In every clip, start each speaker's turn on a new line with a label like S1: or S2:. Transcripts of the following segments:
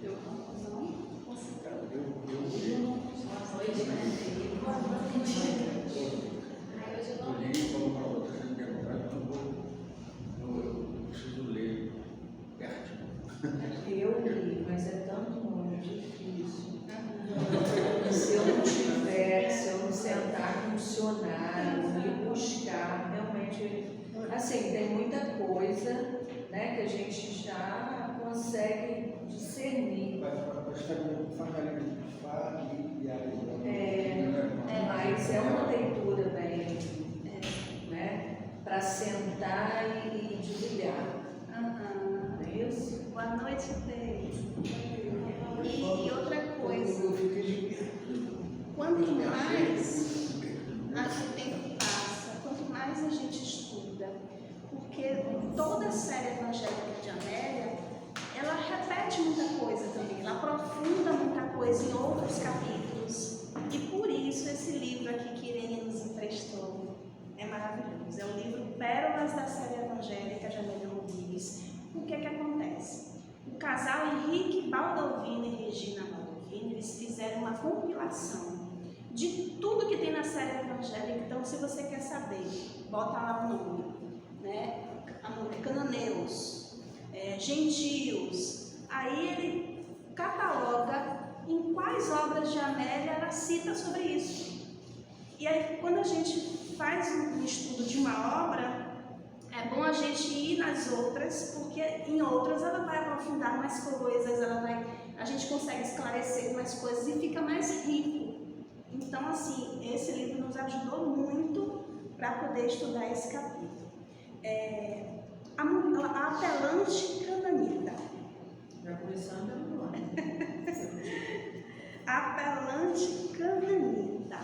S1: Deu confusão?
S2: Eu li, mas é tanto difícil. Se eu não tiver, se eu não sentar com um dicionário e buscar, realmente, assim, tem muita coisa, né, que a gente já consegue discernir. Mas é uma leitura bem, né, para sentar e desligar. Não é isso?
S1: Boa noite, Deus. E outra coisa, quanto mais o tempo passa, quanto mais a gente estuda, porque toda a série evangélica de Amélia, ela repete muita coisa também, ela aprofunda muita coisa em outros capítulos. E por isso esse livro aqui que Irene nos emprestou é maravilhoso. É o livro Pérolas da Série Evangélica de Amélia Rodrigues. O que acontece? O casal Henrique Baldovino e Regina Baldovino, eles fizeram uma compilação de tudo que tem na série evangélica. Então, se você quer saber, bota lá o nome, né? Cananeus, gentios. Aí ele cataloga em quais obras de Amélia ela cita sobre isso. E aí, quando a gente faz um estudo de uma obra, é bom a gente ir nas outras, porque em outras ela vai aprofundar mais coisas, a gente consegue esclarecer mais coisas e fica mais rico. Então, assim, esse livro nos ajudou muito para poder estudar esse capítulo. A apelante cananita.
S2: Já começando agora.
S1: Apelante cananita.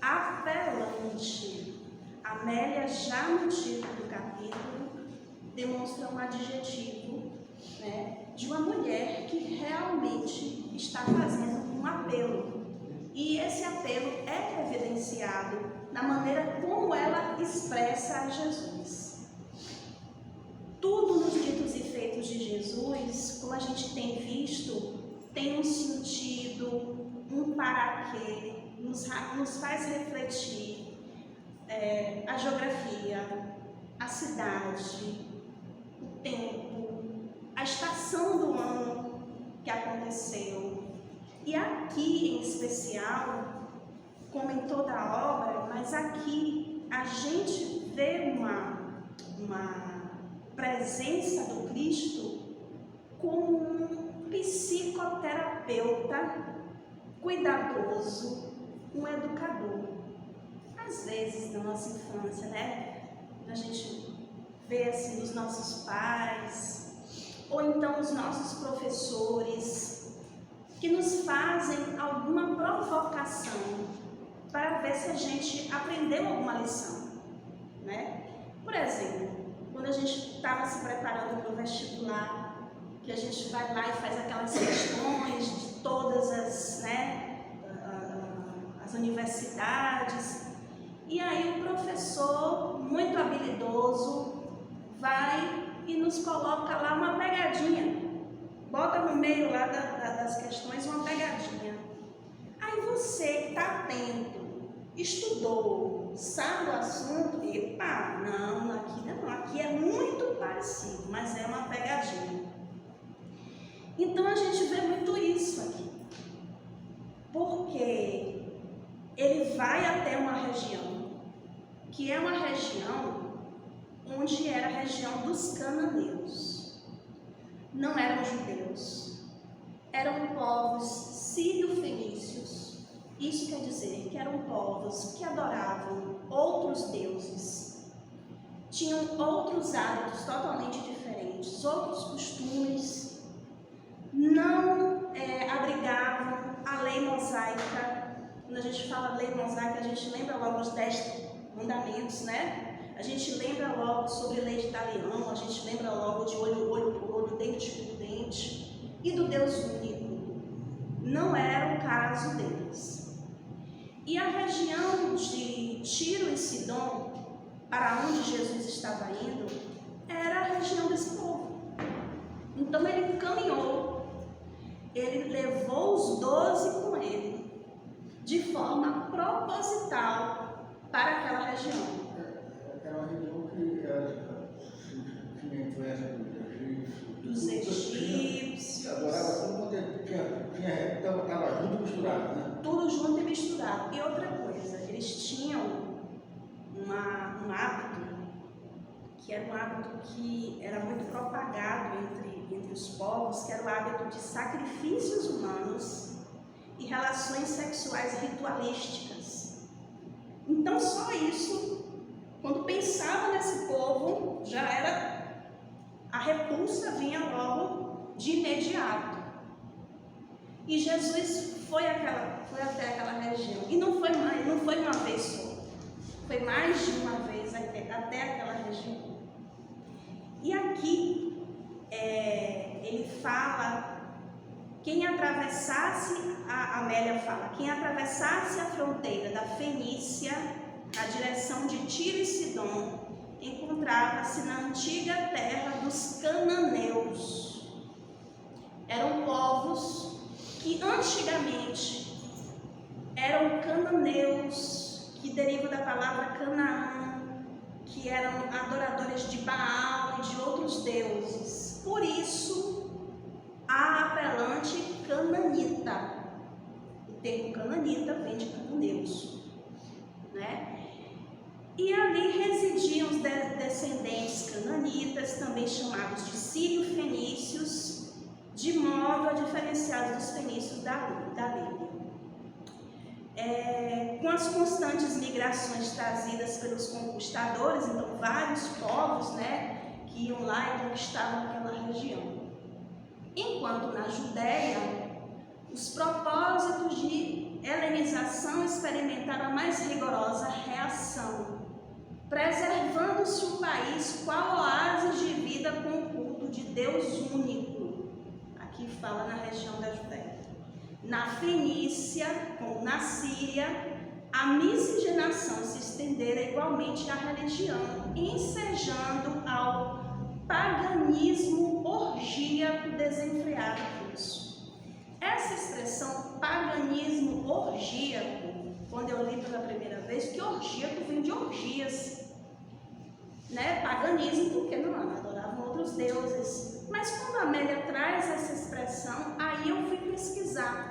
S1: Apelante. Amélia, já no título do capítulo, demonstra um adjetivo, né, de uma mulher que realmente está fazendo um apelo. E esse apelo é evidenciado na maneira como ela expressa a Jesus. Tudo nos ditos e feitos de Jesus, como a gente tem visto, tem um sentido, um para quê, nos faz refletir. A geografia, a cidade, o tempo, a estação do ano que aconteceu. E aqui em especial, como em toda a obra, mas aqui a gente vê uma presença do Cristo como um psicoterapeuta cuidadoso, um educador. Às vezes, na nossa infância, né, a gente vê assim os nossos pais, ou então os nossos professores, que nos fazem alguma provocação para ver se a gente aprendeu alguma lição, né? Por exemplo, quando a gente estava se preparando para o vestibular, que a gente vai lá e faz aquelas questões de todas as, né, as universidades. E aí o professor, muito habilidoso, vai e nos coloca lá uma pegadinha. Bota no meio lá das questões uma pegadinha. Aí você que está atento, estudou, sabe o assunto, epa, não, aqui é muito parecido, mas é uma pegadinha. Então a gente vê muito isso aqui. Porque ele vai até uma região, que é uma região onde era a região dos cananeus. Não eram judeus, eram povos sírio-fenícios. Isso quer dizer que eram povos que adoravam outros deuses, tinham outros hábitos totalmente diferentes, outros costumes, não abrigavam a lei mosaica. Quando a gente fala lei mosaica, a gente lembra logo os 10 mandamentos, né? A gente lembra logo sobre lei de Italião, a gente lembra logo de olho por olho, dente por dente, e do Deus único. Não era o caso deles. E a região de Tiro e Sidom, para onde Jesus estava indo, era a região desse povo. Então ele caminhou ele levou os 12 com ele, de forma proposital, para aquela região.
S3: Era uma região que tinha influência
S1: Dos egípcios.
S3: Adorava tudo quanto estava junto e misturado, né?
S1: Tudo junto e misturado. E outra coisa, eles tinham um hábito, que era um hábito que era muito propagado entre os povos, que era o hábito de sacrifícios humanos e relações sexuais ritualísticas. Então, só isso, quando pensava nesse povo, já era, a repulsa vinha logo de imediato. E Jesus foi até aquela região. E não foi uma vez só. Foi mais de uma vez até aquela região. E aqui ele fala, quem atravessasse, a Amélia fala, quem atravessasse a fronteira da Fenícia, na direção de Tiro e Sidom, encontrava-se na antiga terra dos cananeus. Eram povos que antigamente eram cananeus, que deriva da palavra Canaã, que eram adoradores de Baal e de outros deuses. Por isso, a apelante cananita. O termo cananita vem de cananeus, né? E ali residiam os descendentes cananitas, também chamados de sírio-fenícios, de modo a diferenciar dos fenícios da Líbia. Com as constantes migrações trazidas pelos conquistadores, então vários povos, né, que iam lá e conquistavam aquela região. Enquanto na Judéia, os propósitos de helenização experimentaram a mais rigorosa reação, preservando-se o país qual oásis de vida com o culto de Deus único. Aqui fala na região da Judéia. Na Fenícia, como na Síria, a miscigenação se estendera igualmente à religião, ensejando ao paganismo orgíaco desenfreado curso. Essa expressão paganismo orgíaco, quando eu li pela primeira vez, que orgíaco vem de orgias, né? Paganismo, porque não adoravam outros deuses. Mas quando a Amélia traz essa expressão, aí eu fui pesquisar.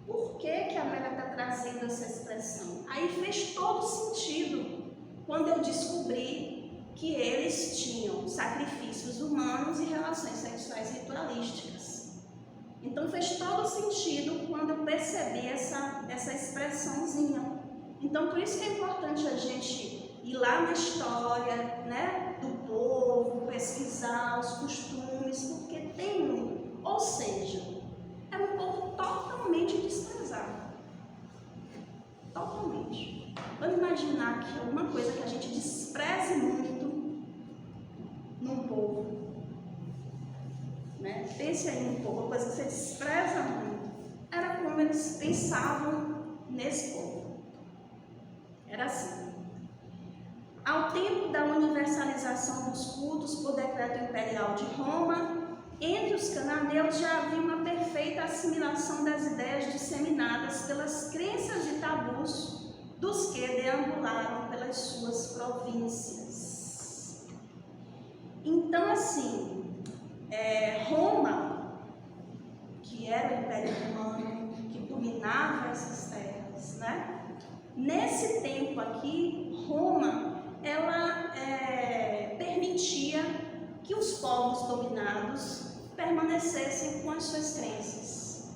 S1: Por que a Amélia está trazendo essa expressão? Aí fez todo sentido quando eu descobri que eles tinham sacrifícios humanos e relações sexuais ritualísticas. Então fez todo sentido quando eu percebi essa expressãozinha. Então por isso que é importante a gente ir lá na história, né, do povo, pesquisar os costumes, porque tem, ou seja, é um povo totalmente desprezado. Totalmente. Vamos imaginar que alguma coisa que a gente despreze muito num povo, né? Pense aí um pouco, uma coisa que você despreza muito. Era como eles pensavam nesse povo. Era assim. Ao tempo da universalização dos cultos por decreto imperial de Roma, entre os cananeus já havia uma perfeita assimilação das ideias disseminadas pelas crenças e tabus dos que deambularam pelas suas províncias. Então, assim, Roma, que era o Império Romano, que dominava essas terras, né? Nesse tempo aqui, Roma, ela permitia que os povos dominados permanecessem com as suas crenças,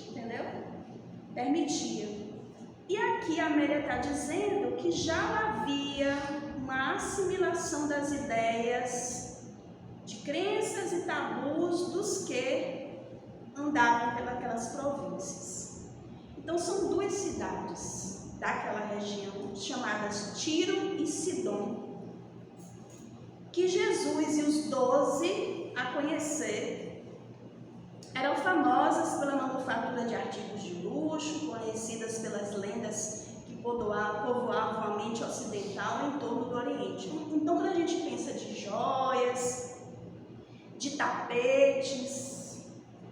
S1: entendeu? Permitia. E aqui a Amélia está dizendo que já havia uma assimilação das ideias, de crenças e tabus dos que andavam pelas províncias. Então são duas cidades daquela região chamadas Tiro e Sidom, que Jesus e os 12 a conhecer eram famosas pela manufatura de artigos de luxo, conhecidas pelas lendas que povoavam a mente ocidental em torno do Oriente. Então, quando a gente pensa de joias, de tapetes,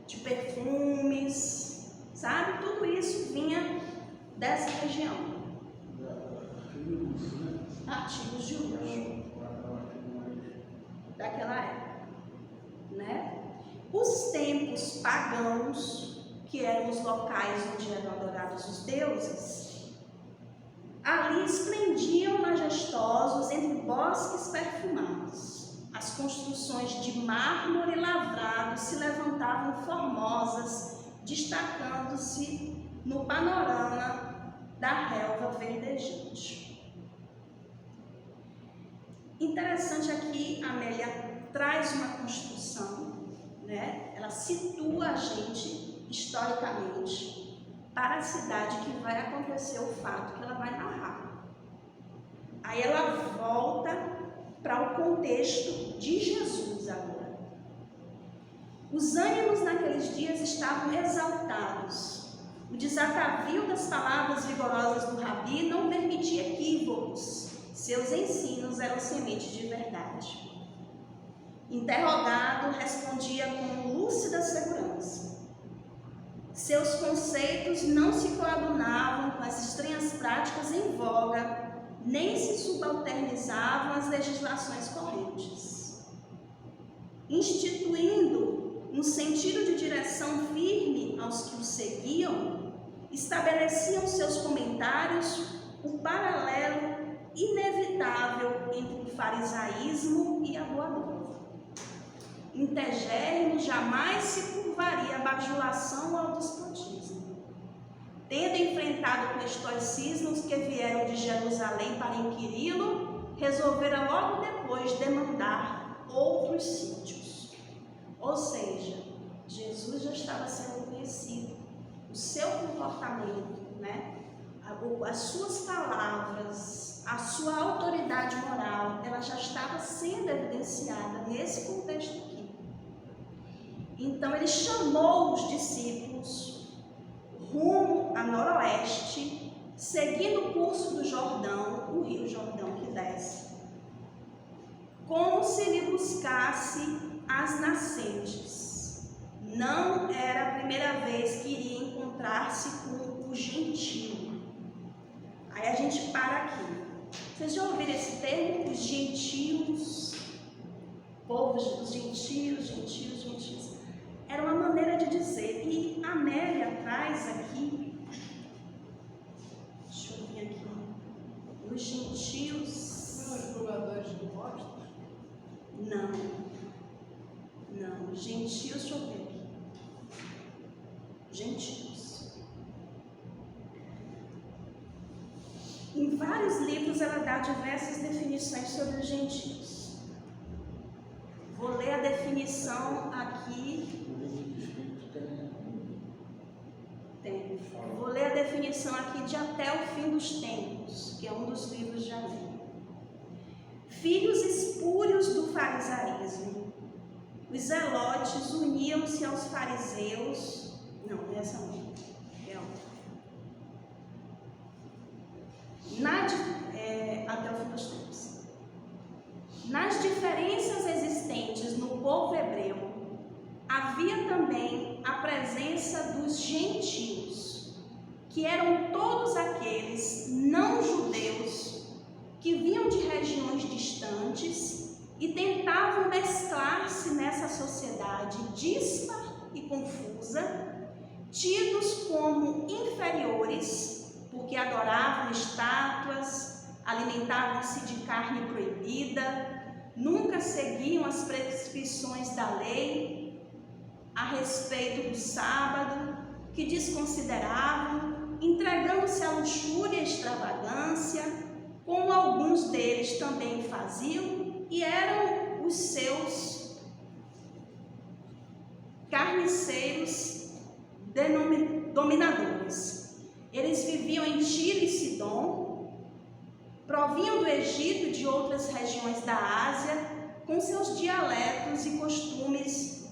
S1: de perfumes, sabe? Tudo isso vinha dessa região. Artigos de luxo daquela época, né? Os templos pagãos, que eram os locais onde eram adorados os deuses, ali esplendiam majestosos entre bosques perfumados. As construções de mármore lavrado se levantavam formosas, destacando-se no panorama da relva verdejante. Interessante aqui, a Amélia traz uma construção, né? Ela situa a gente historicamente para a cidade que vai acontecer o fato que ela vai narrar. Aí ela volta para o contexto de Jesus agora. Os ânimos naqueles dias estavam exaltados. O desatavio das palavras vigorosas do Rabi não permitia equívocos. Seus ensinos eram semente de verdade. Interrogado, respondia com lúcida segurança. Seus conceitos não se coadunavam com as estranhas práticas em voga, nem se subalternizavam às legislações correntes. Instituindo um sentido de direção firme aos que o seguiam, estabeleciam seus comentários o paralelo inevitável entre o farisaísmo e a boa nova. Integérrimo jamais se curvaria à bajulação ou ao despotismo. Tendo enfrentado com estoicismo os que vieram de Jerusalém para inquiri-lo, resolvera logo depois demandar outros sítios. Ou seja, Jesus já estava sendo conhecido, o seu comportamento, né? As suas palavras, a sua autoridade moral, ela já estava sendo evidenciada nesse contexto aqui. Então ele chamou os discípulos rumo a noroeste, seguindo o curso do Jordão, o rio Jordão que desce, como se lhe buscasse as nascentes. Não era a primeira vez que iria encontrar-se com o gentio. Aí a gente para aqui. Vocês já ouviram esse termo? Os gentios, povos, os gentios. Era uma maneira de dizer. E a Amélia traz aqui, deixa eu ver aqui, os gentios.
S4: São os pobladores de impostos?
S1: Não, gentios, deixa eu ver aqui. Gentios. Em vários livros ela dá diversas definições sobre os gentios. Vou ler a definição aqui. Vou ler a definição aqui de Até o Fim dos Tempos, que é um dos livros de Amélia. Filhos espúrios do farisaísmo. Os zelotes uniam-se aos fariseus. Não, essa não. É outra. Até o fim dos tempos. Nas diferenças existentes no povo hebreu, havia também a presença dos gentios, que eram todos aqueles não-judeus que vinham de regiões distantes e tentavam mesclar-se nessa sociedade dispar e confusa, tidos como inferiores, porque adoravam estátuas, alimentavam-se de carne proibida, nunca seguiam as prescrições da lei a respeito do sábado, que desconsideravam, entregando-se à luxúria e extravagância, como alguns deles também faziam, e eram os seus carniceiros dominadores. Eles viviam em Tiro e Sidom, provinham do Egito e de outras regiões da Ásia, com seus dialetos e costumes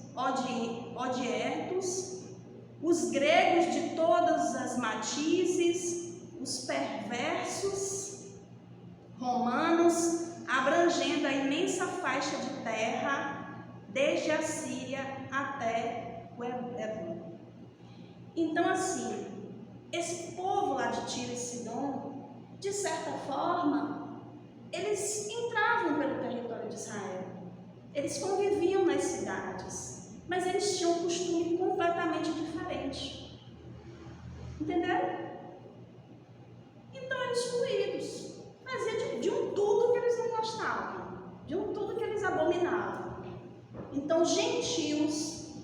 S1: odiertos, os gregos de todas as matizes, os perversos romanos, abrangendo a imensa faixa de terra, desde a Síria até é bom. Então, assim, esse povo lá de Tiro e Sidom, de certa forma, eles entravam pelo território de Israel. Eles conviviam nas cidades, mas eles tinham um costume completamente diferente. Entenderam? Então, eles excluídos. Fazia de um tudo que eles não gostavam, de um tudo que eles abominavam. Então, gentios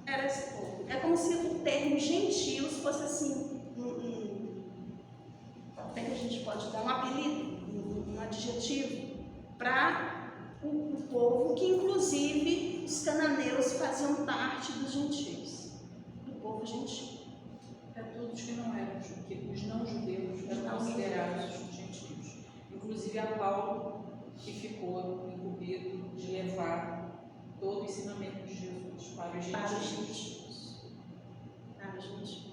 S1: era esse povo. É como se o termo gentios fosse assim, como é que a gente pode dar um apelido, um adjetivo para o povo que, inclusive, os cananeus faziam parte dos gentios, do povo gentio.
S2: É todos que não eram, que os não-judeus eram considerados gentios. Inclusive a Paulo, que ficou incumbido de levar todo o ensinamento de Jesus para os gentios.
S1: Para os gentios.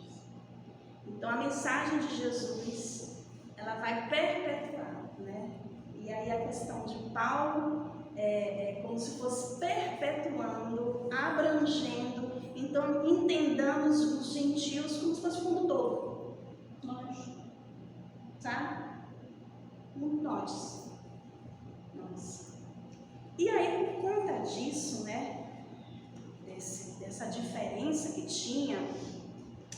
S1: Então a mensagem de Jesus, ela vai perpetuar, né? E aí a questão de Paulo é como se fosse perpetuando, abrangendo, então entendendo os gentios como se fosse o mundo todo. Nós, tá? Nós. E aí, por conta disso, né, dessa diferença que tinha,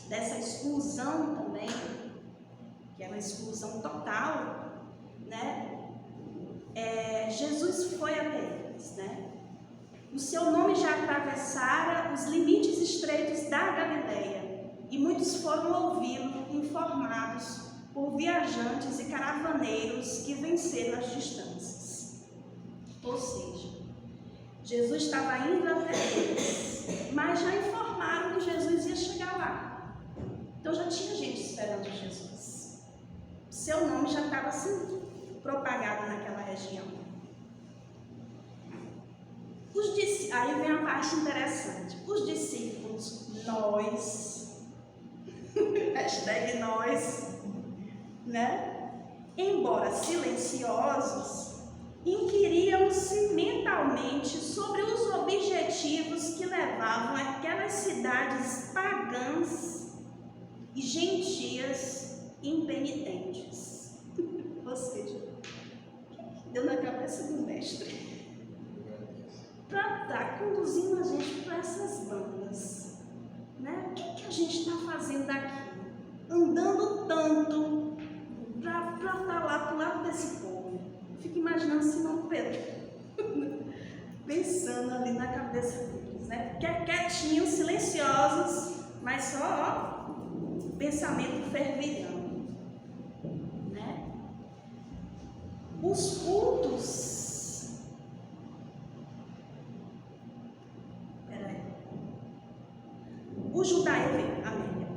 S1: dessa exclusão também, que é uma exclusão total, né, Jesus foi até eles, né? O seu nome já atravessara os limites estreitos da Galileia, e muitos foram ouvi-lo, informados por viajantes e caravaneiros que venceram as distâncias. Ou seja, Jesus estava indo até eles, mas já informaram que Jesus ia chegar lá. Então já tinha gente esperando Jesus. Seu nome já estava sendo propagado naquela região. Aí vem a parte interessante. Os discípulos, nós, hashtag nós, né? Embora silenciosos, inquiriam-se mentalmente sobre os objetivos que levavam aquelas cidades pagãs e gentias impenitentes. Ou seja, deu na cabeça do mestre para estar conduzindo a gente para essas bandas, né? O que a gente está fazendo aqui? Andando tanto para estar lá para o lado desse povo. Fico imaginando Simão Pedro pensando ali na cabeça deles, né? Quietinhos, silenciosos, mas só pensamento fervilhando, né? Os cultos.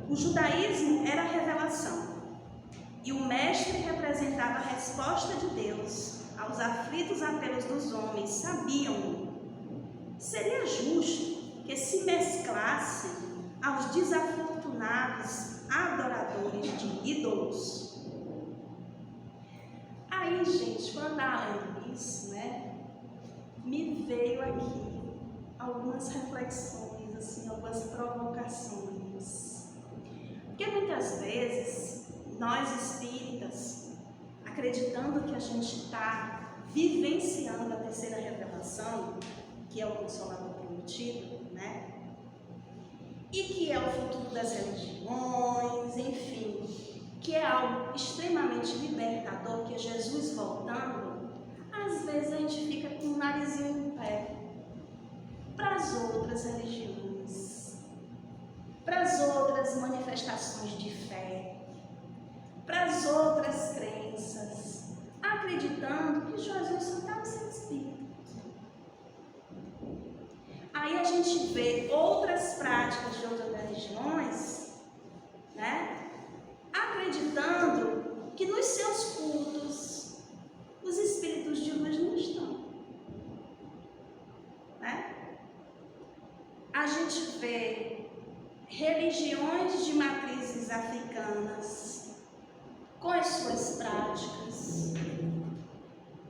S1: O judaísmo era a revelação, e o mestre representava a resposta de Deus aos aflitos apelos dos homens. Sabiam. Seria justo que se mesclassem aos desafortunados adoradores de ídolos. Aí, gente, quando eu estava lendo isso, né, me veio aqui algumas reflexões, assim, algumas provocações. Porque muitas vezes, nós espíritas, acreditando que a gente está vivenciando a terceira revelação, que é o Consolador prometido, né? E que é o futuro das religiões, enfim, que é algo extremamente libertador, que é Jesus voltando, às vezes a gente fica com o narizinho em pé para as outras religiões, para as outras manifestações de fé, para as outras crenças, acreditando que Jesus só estava sendo espírito. Aí a gente vê outras práticas de outras religiões, né, acreditando que nos seus cultos os espíritos de luz não estão, né? A gente vê religiões de matrizes africanas com as suas práticas,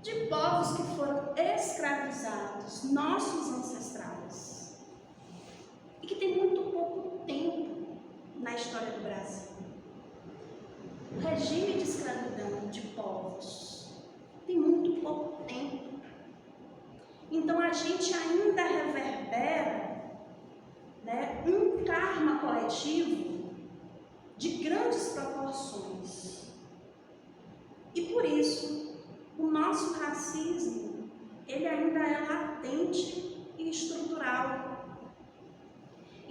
S1: de povos que foram escravizados, nossos ancestrais, e que tem muito pouco tempo na história do Brasil. O regime de escravidão de povos tem muito pouco tempo. Então a gente ainda reverbera, né, um karma coletivo de grandes proporções. E por isso, o nosso racismo, ele ainda é latente e estrutural.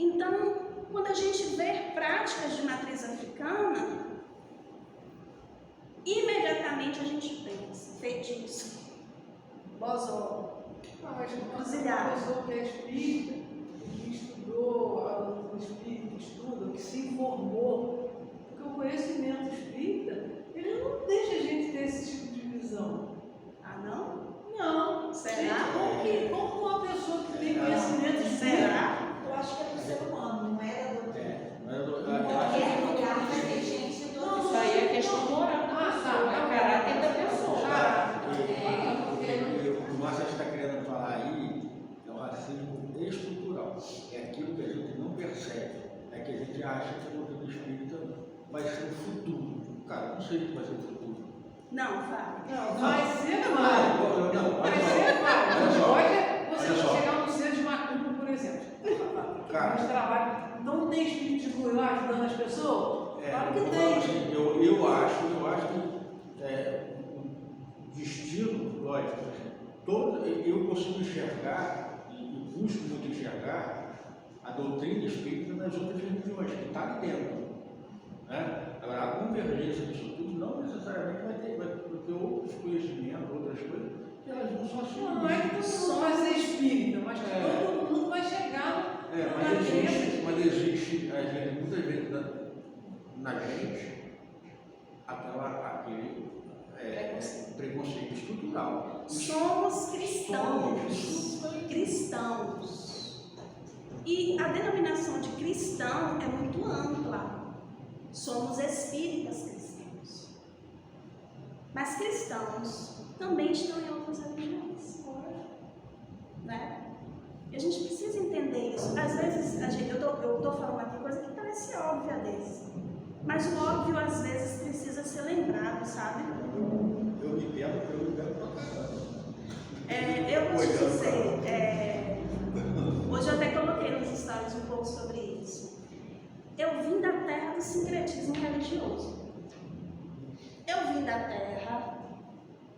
S1: Então, quando a gente vê práticas de matriz africana, imediatamente a gente pensa, feitiço, bozó,
S4: Mas uma
S1: Encruzilhada.
S4: pessoa que é espírita, que estudou, o espírito que estuda, que se informou, porque o conhecimento espírita, ele não deixa a gente ter esse tipo de visão.
S1: Ah, não?
S4: Não.
S1: Será?
S4: Como uma pessoa que tem conhecimento espírita.
S1: Será?
S5: Eu acho que é do ser humano, não é da doutrina.
S3: Mas
S5: Qualquer lugar vai ter gente do
S2: Isso
S5: outro
S2: aí é questão moral da pessoa, é caráter da pessoa.
S3: o que você está querendo falar aí é o racismo estrutural. É aquilo que a gente não percebe. É que a gente acha que a doutrina espírita vai ser o futuro. Cara, não sei o que vai ser o futuro.
S1: Não, Fábio.
S4: Não, vai ser
S3: Não,
S4: válido.
S3: não,
S4: Vai
S3: olha só.
S4: ser válido.
S3: Olha só.
S4: Hoje você
S3: Olha só.
S4: chegar no centro de macumba, por exemplo.
S3: Cara.
S4: Mas trabalho, não tem espírito de guru lá ajudando as pessoas? Claro que
S3: eu
S4: tem.
S3: falo assim, eu acho que o destino, lógico, eu consigo enxergar e busco muito enxergar a doutrina espírita nas outras religiões, que está ali dentro. Né? Agora, a convergência disso tudo não necessariamente vai ter outros conhecimentos, outras coisas, que elas não são assim.
S4: Não é que todo mundo vai ser espírita, mas que todo mundo vai chegar
S3: mas existe muitas vezes na gente aquele preconceito estrutural.
S1: Somos cristãos. E a denominação de cristão é muito ampla. Somos espíritas cristãos. Mas cristãos também estão em outras religiões. Né? E a gente precisa entender isso. Às vezes, eu estou falando aqui coisa que parece óbvia desse. Mas o óbvio, às vezes, precisa ser lembrado, sabe?
S3: Eu me pego pra caramba.
S1: Eu vou te dizer, hoje eu até coloquei nos stories um pouco sobre isso. Eu vim da terra do sincretismo religioso. Eu vim da terra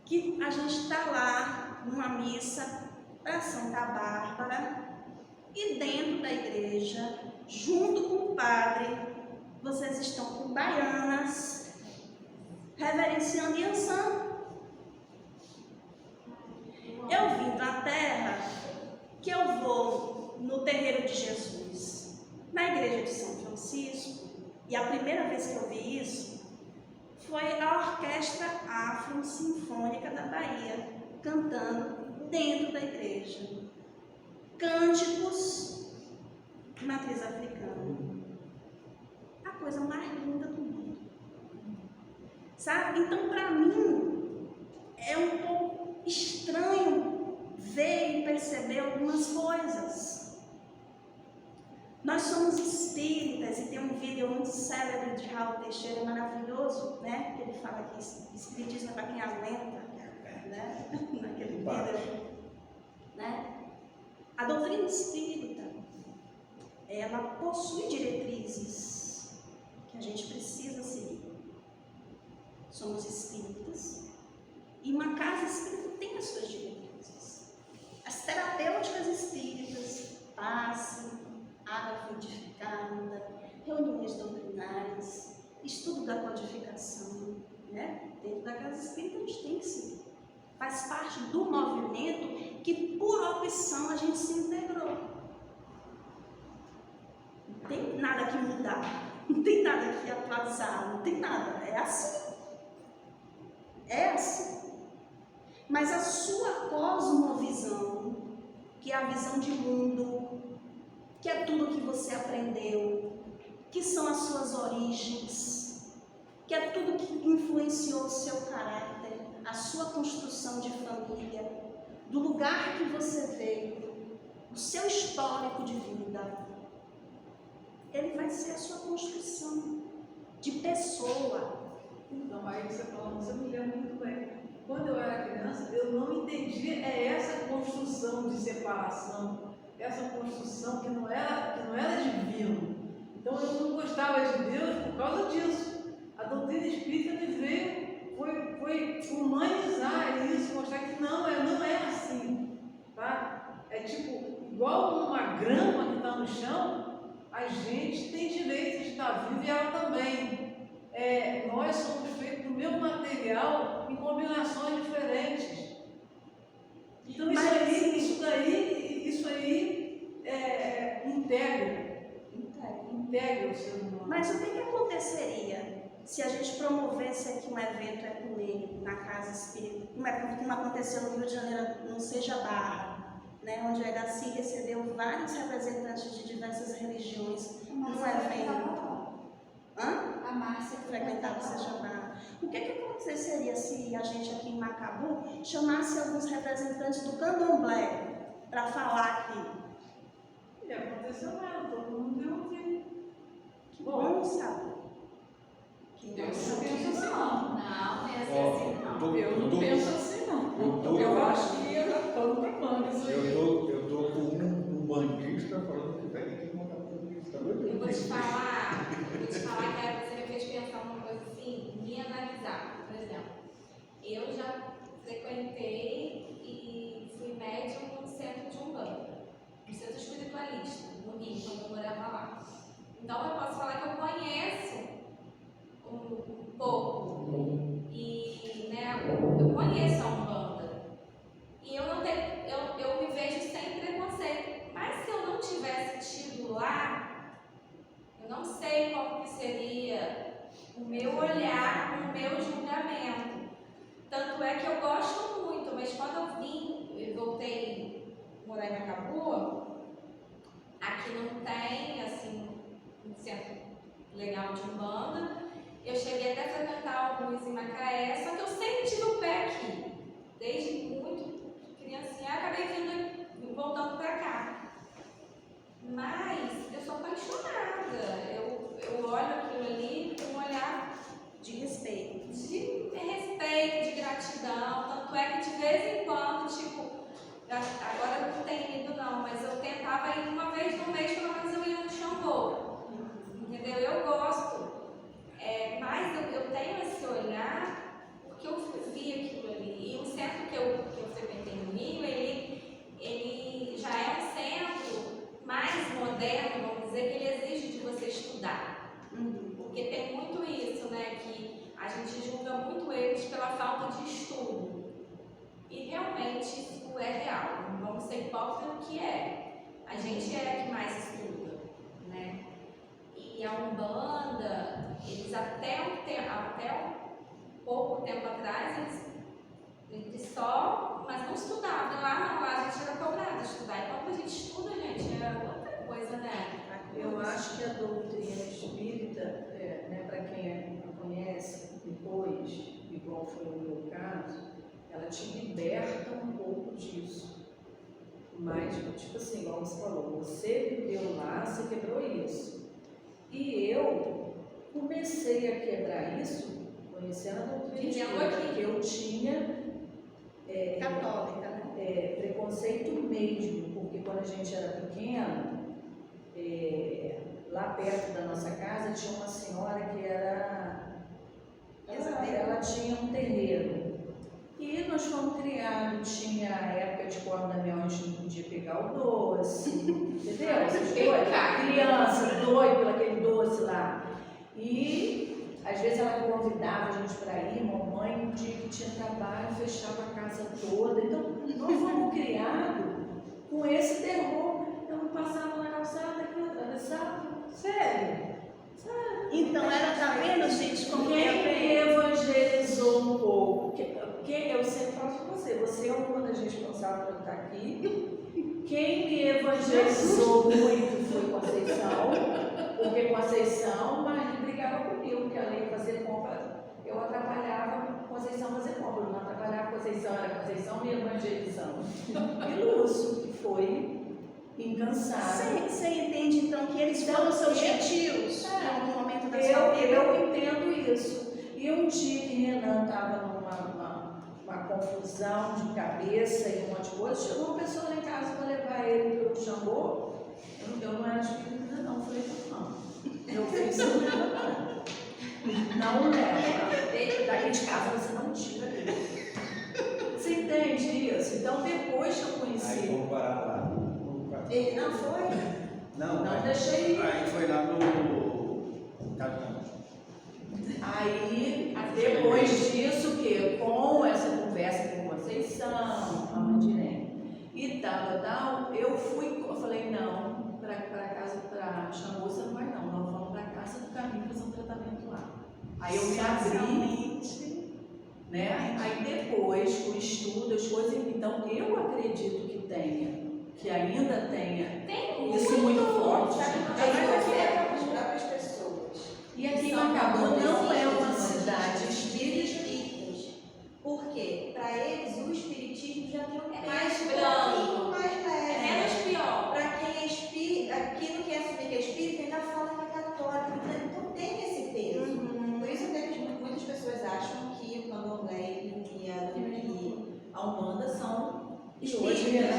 S1: que a gente está lá numa missa para Santa Bárbara e dentro da igreja, junto com o padre, vocês estão com baianas, reverenciando Iansã. Eu vim da terra que eu vou no terreiro de Jesus, na igreja de São Francisco, e a primeira vez que eu vi isso foi a Orquestra Afro-Sinfônica da Bahia, cantando dentro da igreja, cânticos de matriz africana. A coisa mais linda do mundo. Sabe? Então, para mim, é um pouco estranho ver e perceber algumas coisas. Nós somos espíritas e tem um vídeo muito célebre de Raul Teixeira, maravilhoso, né? Que ele fala que espiritismo é para quem aguenta, né? Naquele vídeo, né? A doutrina espírita, ela possui diretrizes que a gente precisa seguir. Somos espíritas e uma casa espírita tem as suas diretrizes. As terapêuticas espíritas, passe, água fluidificada, reuniões doutrinárias, estudo da codificação, né? Dentro da casa espírita a gente tem que seguir. Faz parte do movimento que, por opção, a gente se integrou. Não tem nada que mudar, não tem nada que atualizar, não tem nada. É assim. É assim. Mas a sua cosmovisão, que é a visão de mundo, que é tudo que você aprendeu, que são as suas origens, que é tudo que influenciou o seu caráter, a sua construção de família, do lugar que você veio, o seu histórico de vida, ele vai ser a sua construção de pessoa.
S4: Então, aí você fala, você me lembra muito bem. Quando eu era criança, eu não entendia essa construção de separação, essa construção que não era divino. Então eu não gostava de Deus por causa disso. A doutrina espírita me veio, foi humanizar isso, mostrar que não é assim. Tá? É tipo, igual uma grama que está no chão, a gente tem direito de estar vivo e ela também. Nós somos feitos do mesmo material em combinações diferentes. Então isso aí integra o ser humano.
S1: Mas o que aconteceria se a gente promovesse aqui um evento ecumênico na casa espírita, como aconteceu no Rio de Janeiro, no Seja Barra, né, onde a Iraci recebeu vários representantes de diversas religiões num evento.
S6: A Márcia
S1: Frequentava o Seja Barra. O que aconteceria se a gente aqui em Macabu chamasse alguns representantes do Candomblé para falar aqui?
S4: E aconteceu nada, todo mundo deu ouvido.
S1: Que bom, sabe?
S4: Eu não penso assim, não.
S6: Não, é assim não.
S4: Eu não penso assim, não. Eu acho que ia dar pano pra manga isso aí.
S3: Eu tô com um bandista falando que vem aqui uma bandista.
S6: Eu vou te falar que você me fez pensar numa coisa assim, me analisar. Por exemplo, eu já frequentei e fui médium no centro de Umbanda, no centro espiritualista, no Rio, quando eu morava lá. Então eu posso falar que eu conheço um pouco e, né, eu conheço a Umbanda e eu me vejo sem preconceito, mas se eu não tivesse tido lá, eu não sei como que seria o meu olhar, o meu julgamento. Tanto é que eu gosto muito, mas quando eu voltei a morar em Macabu, aqui não tem assim um centro legal de Umbanda. Eu cheguei até a frequentar alguns em Macaé, só que eu sempre tive o pé aqui. Desde muito criancinha, acabei voltando para cá. Mas eu sou apaixonada. Eu olho aquilo ali com um olhar
S1: De respeito.
S6: de respeito, de gratidão. Tanto é que de vez em quando, tipo, agora eu não tenho ido não, mas eu tentava ir uma vez no mês, pelo menos eu ia no Xangô. Entendeu? Eu gosto. Mas eu tenho esse olhar porque eu vi aquilo ali. E o centro que eu frequentei no Rio, ele já é um centro mais moderno, vamos dizer, que ele exige de você estudar. Porque tem muito isso, né? Que a gente julga muito eles pela falta de estudo. E realmente isso é real. Não vamos ser hipócritas no que é. A gente é a que mais estuda, né? E a Umbanda, eles até um pouco tempo atrás, eles só, mas não estudavam. Lá a gente era cobrado de estudar. E quando a gente estuda, gente, é outra coisa, né?
S2: Eu acho que a doutrina espírita, né, para quem a conhece depois, igual foi o meu caso, ela te liberta um pouco disso. Mas, tipo assim, igual você falou, você viveu lá, você quebrou isso. E eu comecei a quebrar isso conhecendo a doutrina espírita, porque eu tinha
S1: Católica, né?
S2: preconceito mesmo, porque quando a gente era pequeno, lá perto da nossa casa tinha uma senhora que ela tinha um terreiro. E nós fomos criados, tinha a época de corda-mel, a gente não podia pegar o doce, entendeu? Criança, doido pelo aquele doce lá. E às vezes ela convidava a gente para ir, mamãe, um dia que tinha trabalho, fechava a casa toda. Então, nós fomos criados com esse terror. Eu não passava na calçada, aqui, atravessava. Sério.
S1: Então, ela tá vendo, gente, como
S2: Quem
S1: é
S2: me evangelizou um pouco? Eu sempre falo para você é uma das responsáveis por estar aqui. Quem me evangelizou muito foi Conceição, porque Conceição, mas brigava comigo, porque ela ia fazer compra, eu atrapalhava Conceição fazer compra, eu não atrapalhava Conceição, era Conceição me evangelizando. E Lúcio, que foi incansável.
S1: Você entende então que eles foram seus gentios em algum momento da sua vida?
S2: Eu entendo isso. E um dia que Renan estava numa confusão de cabeça e um monte de coisa, chegou uma pessoa lá em casa para levar ele para o Xangô. Eu não era espírita, não. Eu falei, não. Eu fiz isso, não leva. Daqui de casa você não tira ele. Você entende isso? Então, depois que eu
S3: Aí
S2: conheci.
S3: vamos parar lá.
S5: Ele não foi?
S2: Não deixei ir.
S3: Aí foi lá no Catão.
S2: Aí, depois disso, que com essa conversa com Conceição, a Mandirene e tal, eu falei, não, para casa, para Xangô você não vai não, nós vamos para casa do caminho fazer um tratamento lá. Aí eu me abri, né? Aí depois, com o estudo, as coisas, então eu acredito que ainda tenha
S6: Tem
S2: isso muito forte.
S5: As próprias pessoas.
S2: E aqui em
S5: São
S2: Macabu não é uma
S5: espíritas,
S2: cidade
S5: espíritas. Por quê? Para eles, o espiritismo já tem um
S6: É mais
S5: peso
S6: brando.
S5: um pouquinho mais leve.
S6: É menos pior.
S5: Para quem é espírita, aquilo que é assumir que é espírita, ainda fala que é católico. Então tem esse peso. Por isso até que muitas pessoas acham que o candomblé e a Umbanda são espíritas.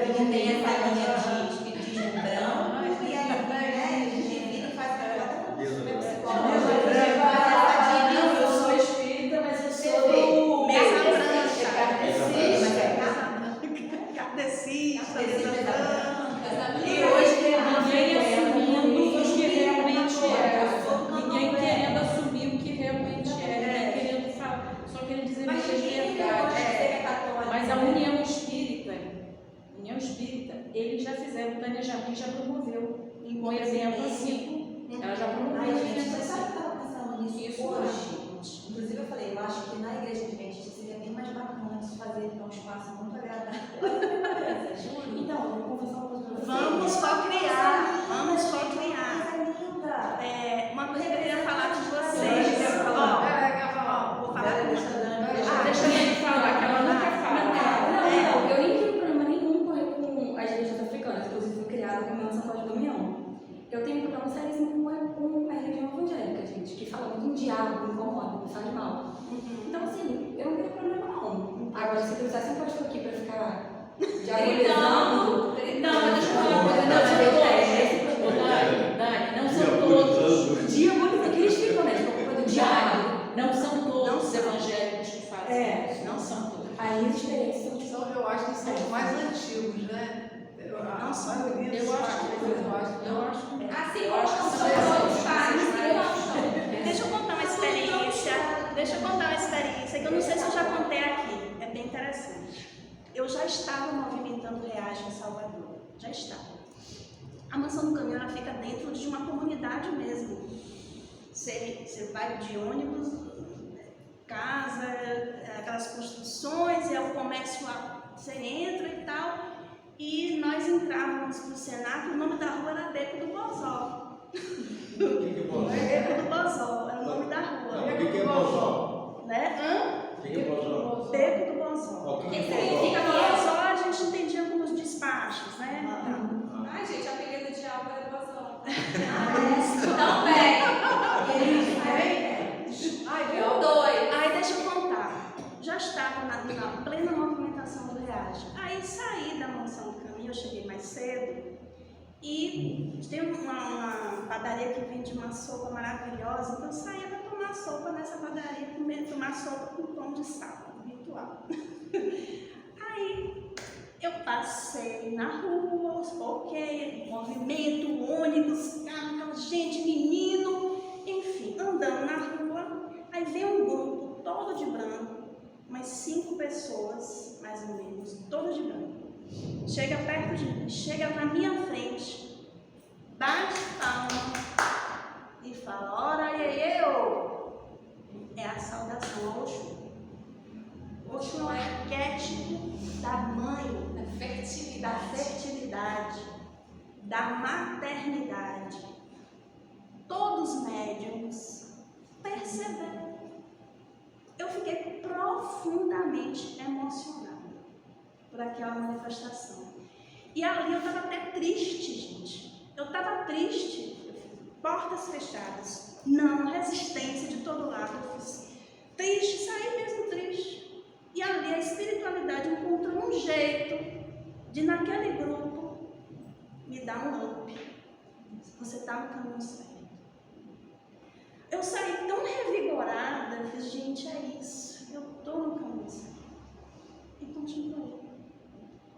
S5: Porque tem essa linha de espiritismo branco e aí, divina e faz meu psicólogo.
S2: Eu sou espírita, mas eu sou do
S1: Mesa
S5: Kardecista,
S2: E hoje ninguém assumindo o que realmente
S7: Ninguém querendo assumir o que realmente ninguém querendo falar, só querendo dizer
S5: Mas
S7: que é
S5: ninguém
S7: verdade.
S5: é católico.
S7: Mas a União Espírita, eles já fizeram, Tânia Jardim já promoveu um exemplo assim. Ela já promoveu
S5: Ai,
S7: um
S5: gente,
S7: exemplo
S5: você sabe
S7: assim.
S5: que eu estava pensando nisso
S7: Isso
S5: hoje? Inclusive eu falei, eu acho que na igreja adventista seria bem mais bacana de se fazer um espaço muito agradável.
S7: Então, eu vou confessar uma coisa pra vocês.
S1: Vamos cocriar, vamos cocriar.
S5: Coisa linda.
S1: Uma coisa que eu queria falar de vocês. Ó, vou falar com
S7: Deixa eu falar, que ela nunca fala.
S8: Não, eu nem tenho problema nenhum com as religiões africanas, inclusive fui criada com a São Paulo de Damião. Eu tenho um problema seríssimo com a religião evangélica, gente, que fala muito em diabo, me incomoda, me faz mal. Então, assim, eu não tenho problema não. Agora, se trouxesse um pastor aqui pra ficar diabolizando.
S7: Não, mas deixa eu falar uma coisa. Dani, não são todos.
S8: Diabolizando, que eles ficam, né? Tipo, culpa do diabo.
S7: Não são todos
S1: Não
S7: os
S1: são.
S7: evangélicos que fazem isso. Não são todos.
S8: Aí as experiências são tipo.
S4: Então, eu acho que são os mais antigos, né?
S1: Não são.
S7: Eu acho que
S6: Assim
S7: eu
S6: como
S7: acho que
S6: não
S7: são
S6: são todos pais, não são.
S1: Deixa eu contar uma experiência que eu não sei se eu já contei aqui. É bem interessante. Eu já estava movimentando Reage em Salvador. Já estava. A Mansão do Caminho ela fica dentro de uma comunidade mesmo. Você vai de ônibus, casa, aquelas construções, é o comércio lá, você entra e tal. E nós entrávamos para o Senac, o nome da rua era Beco do Bozó.
S3: O que é Bozó?
S1: Beco do Bozó, era o nome da rua.
S3: Não, o que é Bozó?
S1: Né?
S3: O que é Bozó?
S1: Beco do Bozó.
S3: O que é
S6: significa
S3: Bozó?
S1: Bozó a gente entendia como os despachos, né?
S6: Ai, gente, apelido de algo é evasão.
S5: Também.
S6: Eu dois.
S1: Aí deixa eu contar. Já estava na plena movimentação do Reage. Aí saí da Mansão do Caminho, eu cheguei mais cedo. E tem uma padaria que vende uma sopa maravilhosa. Então eu saía para tomar sopa nessa padaria, tomar sopa com pão de sal, virtual. Aí eu passei na rua, ok, movimento, ônibus, carro, gente, menino, enfim, andando na rua. Aí vem um grupo todo de branco, umas 5 pessoas, mais ou menos, todo de branco. Chega perto de mim, chega na minha frente, bate palma e fala: ora, iê, é a saudação ao Oxum. Oxum é o arquétipo da mãe, da fertilidade, da maternidade. Todos médiums perceberam. Eu fiquei profundamente emocionada por aquela manifestação. E ali eu estava até triste, gente. Eu estava triste, portas fechadas, não, resistência de todo lado. Eu fiz triste, saí mesmo triste. E ali a espiritualidade encontrou um jeito de, naquele grupo, me dar um up. Você está no caminho certo. Eu saí tão revigorada, eu fiz, gente, é isso, eu estou no caminho certo. E continuei.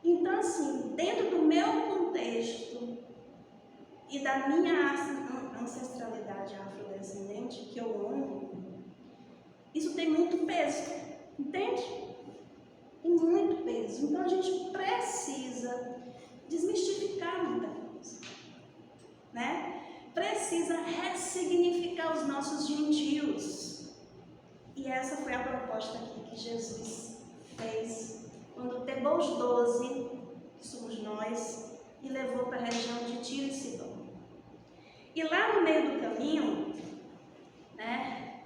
S1: Então, assim, dentro do meu contexto e da minha ancestralidade afrodescendente, que eu amo, isso tem muito peso, entende? Tem muito peso. Então, a gente precisa desmistificar muita coisa, né? Precisa ressignificar os nossos gentios. E essa foi a proposta aqui que Jesus fez quando pegou os 12, que somos nós, e levou para a região de Tiro e Sidom. E lá no meio do caminho, né,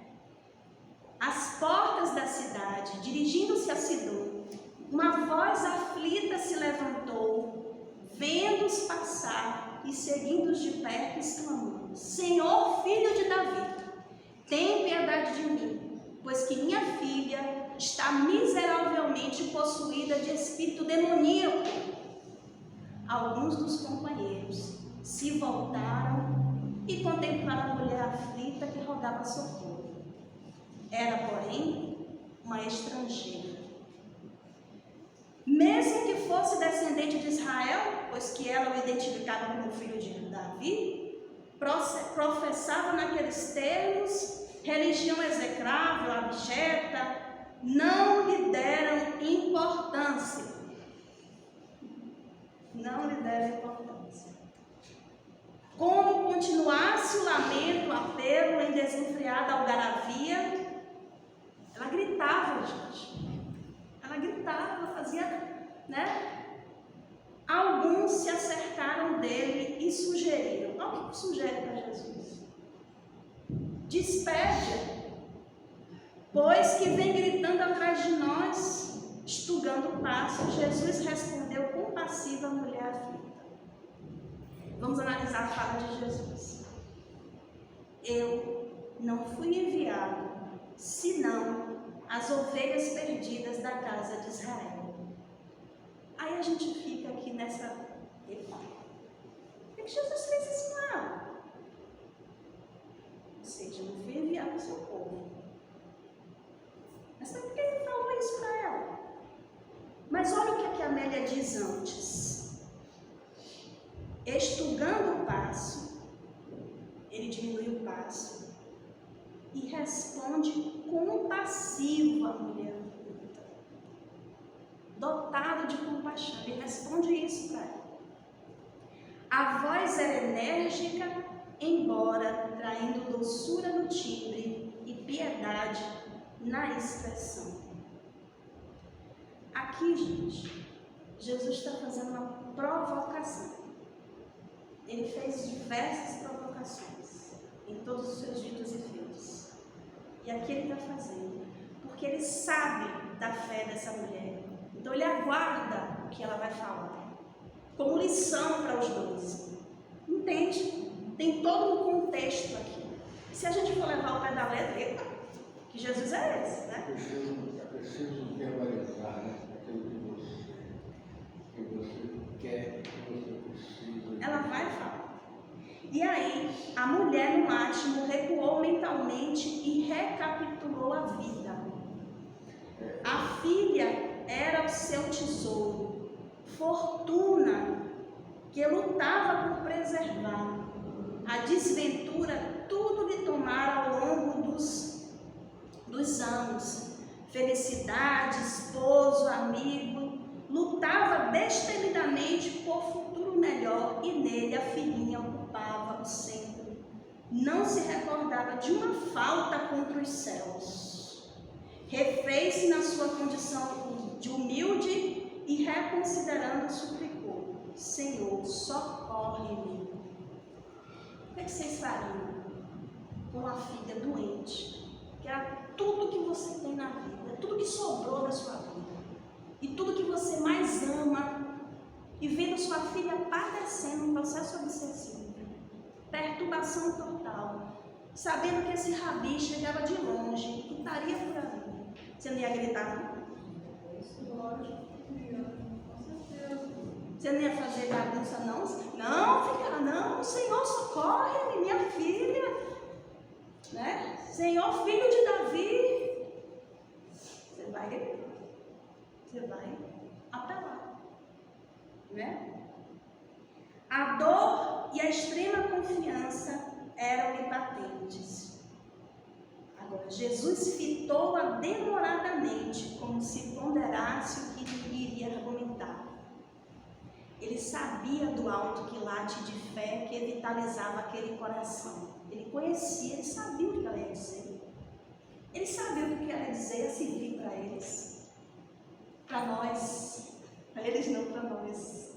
S1: às portas da cidade, dirigindo-se a Sidom, uma voz aflita se levantou, vendo-os passar e seguindo-os de perto, exclamando: Senhor, filho de Davi, tem piedade de mim, pois que minha filha está miseravelmente possuída de espírito demoníaco. Alguns dos companheiros se voltaram e contemplaram a mulher aflita que rogava socorro. Era, porém, uma estrangeira. Mesmo que fosse descendente de Israel, pois que ela o identificava como filho de Davi, professava naqueles termos religião execrável, abjeta, não lhe deram importância. Não lhe deram importância. Como continuasse o lamento, o apelo em desenfreada algaravia, ela gritava, gente. Ela gritava, ela fazia, né? Alguns se acercaram dele e sugeriram. Olha o que sugere para Jesus. Despede, pois que vem gritando atrás de nós, estugando o passo. Jesus respondeu compassiva à mulher aflita. Vamos analisar a fala de Jesus. Eu não fui enviado, senão as ovelhas perdidas da casa de Israel. Aí a gente fica aqui nessa... Epa, por que Jesus fez isso com ela? Ou seja, não fui enviado ao seu povo. Mas por que ele falou isso para ela? Mas olha o que a Amélia diz antes. Estugando o passo, ele diminui o passo e responde compassivo à mulher aflita. Dotado de compaixão, ele responde isso para ela. A voz era enérgica, embora traindo doçura no timbre e piedade na expressão. Aqui, gente, Jesus está fazendo uma provocação. Ele fez diversas provocações em todos os seus ditos e feitos. E aqui ele está fazendo, porque ele sabe da fé dessa mulher. Então ele aguarda o que ela vai falar, como lição para os 12. Entende? Tem todo um contexto aqui. Se a gente for levar o pé da letra, que Jesus é esse, né?
S3: É preciso verbalizar, né? Aquilo que você quer, que você precisa.
S1: Ela vai falar. E aí, a mulher no átimo recuou mentalmente e recapitulou a vida. A filha era o seu tesouro, fortuna que lutava por preservar. A desventura tudo lhe tomara ao longo dos anos. Felicidade, esposo, amigo, lutava destemidamente por futuro melhor e nele a filhinha ocupava o centro. Não se recordava de uma falta contra os céus. Refez-se na sua condição de humilde e reconsiderando suplicou: Senhor, socorre-me. O que vocês fariam com uma filha doente, que era tudo que você tem na vida, tudo que sobrou da sua vida, e tudo que você mais ama, e vendo sua filha padecendo um processo obsessivo, perturbação total, sabendo que esse rabi chegava de longe e estaria por ali, você não ia gritar, não? Você não ia fazer bagunça, não? Não, filha, não, Senhor, socorre-me, minha filha, né? Senhor, filho de Davi. Você vai gritar, você vai apelar, né? A dor e a extrema confiança eram-lhe patentes. Agora, Jesus fitou-a demoradamente, como se ponderasse o que lhe iria argumentar. Ele sabia do alto quilate de fé que vitalizava aquele coração. Ele conhecia, ele sabia o que ela ia dizer. Ele sabia o que ela ia dizer, ia servir para eles. Para nós. Para eles não, para nós.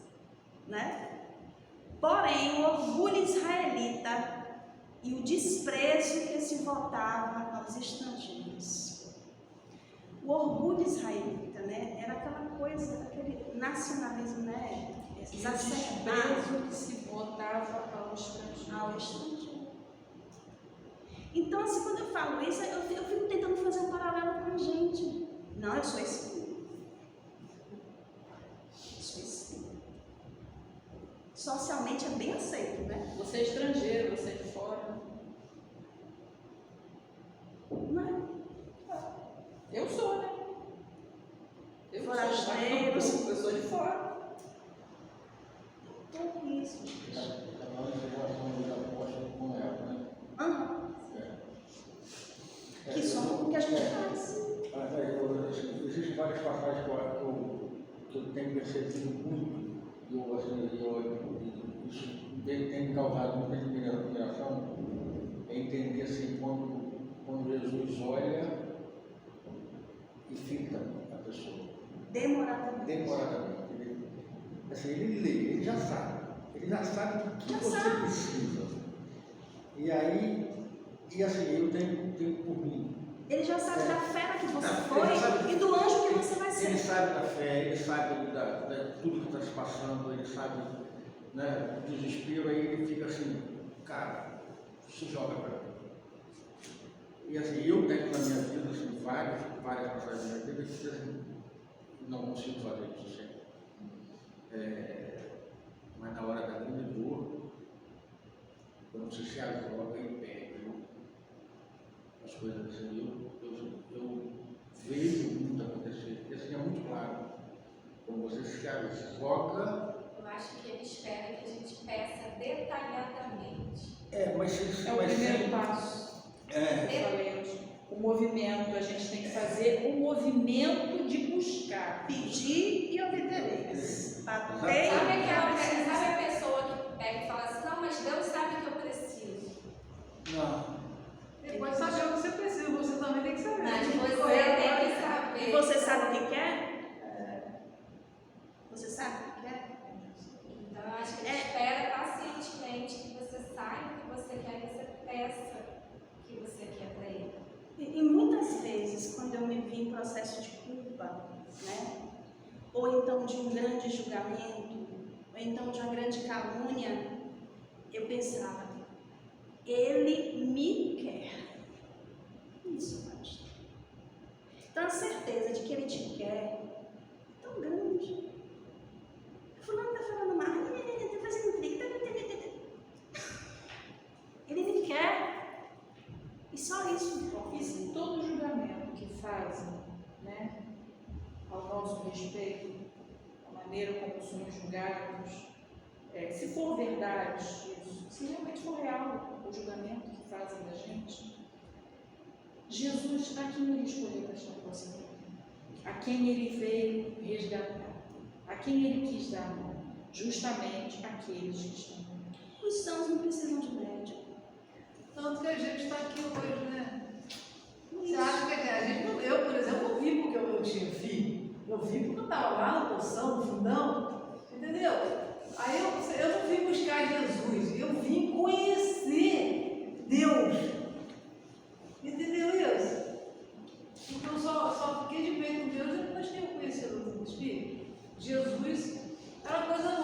S1: Né? Porém, o orgulho israelita e o desprezo que se voltava aos estrangeiros. O orgulho israelita, né? Era aquela coisa, aquele nacionalismo, né?
S7: Desprezo que se voltava ao estrangeiro.
S1: Então, assim, quando eu falo isso, eu fico tentando fazer um paralelo com a gente. Não, eu sou espírita. Sou espírita. Socialmente é bem aceito, né?
S7: Você é estrangeiro, você é de fora.
S1: Não é?
S7: Eu sou, né? Eu
S1: Forasteiro.
S7: eu sou de fora.
S1: Tudo isso.
S3: Está falando em relação aos apóstolos com ela, né?
S1: Aham. Que somos o que a gente faz.
S3: Existem várias passagens que eu tenho percebido muito, isso tem me causado muita admiração, é entender assim, quando Jesus olha e fica a pessoa. Demoradamente. Assim, ele lê, ele já sabe do que você precisa. E aí, assim, eu tenho por mim.
S1: Ele já sabe da fé que você foi e do anjo que você vai ser.
S3: Ele sabe da fé, ele sabe de tudo que está se passando, ele sabe, né, do desespero, aí ele fica assim, cara, se joga para mim. E assim, eu tenho na minha vida assim, várias passagens da minha vida que assim, não consigo fazer isso sempre. Mas na hora da grande dor, quando você se ajoga e perde as coisas assim, eu vejo muito acontecer, porque assim é muito claro. Quando você se ajoga.
S6: Eu acho que ele espera que a gente peça detalhadamente.
S3: Mas
S7: É o primeiro passo. O movimento, a gente tem que fazer o movimento de buscar.
S1: Pedir e obtereis. Bater
S6: Sabe a pessoa que pega e fala assim, não, mas Deus sabe que eu preciso.
S3: Não.
S4: Ele pode saber o que você precisa, você também tem que saber.
S6: Mas você tem que saber.
S1: E você sabe o que quer? Você sabe o que quer?
S6: Então, eu acho que ele espera pacientemente que você saiba o que você quer e você peça o que você quer para ele.
S1: E muitas vezes, quando eu me vi em processo de culpa, né? Ou então de um grande julgamento, ou então de uma grande calúnia, eu pensava, ele me quer. Isso, pastor. Então a certeza de que ele te quer é tão grande. Fulano está falando mal, está fazendo intriga. Ele me quer. E só isso importa.
S7: E se todo julgamento que fazem, né, ao nosso respeito, a maneira como somos julgados, se for verdade isso, se realmente for real o julgamento que fazem da gente, Jesus, a quem ele escolheu para estar próximo, a quem ele veio resgatar, a quem ele quis dar amor, justamente aqueles que estão.
S1: Os sãos não precisam de médico.
S4: Tanto que a gente está aqui hoje, né? Você acha que a gente não. Eu, por exemplo, não vim porque eu tinha filho. Eu vim porque eu estava lá na poção, no fundão. Entendeu? Aí eu não vim buscar Jesus. Eu vim conhecer Deus. Entendeu isso? Então só fiquei de bem com Deus depois que eu conheci o Espírito. Jesus era uma coisa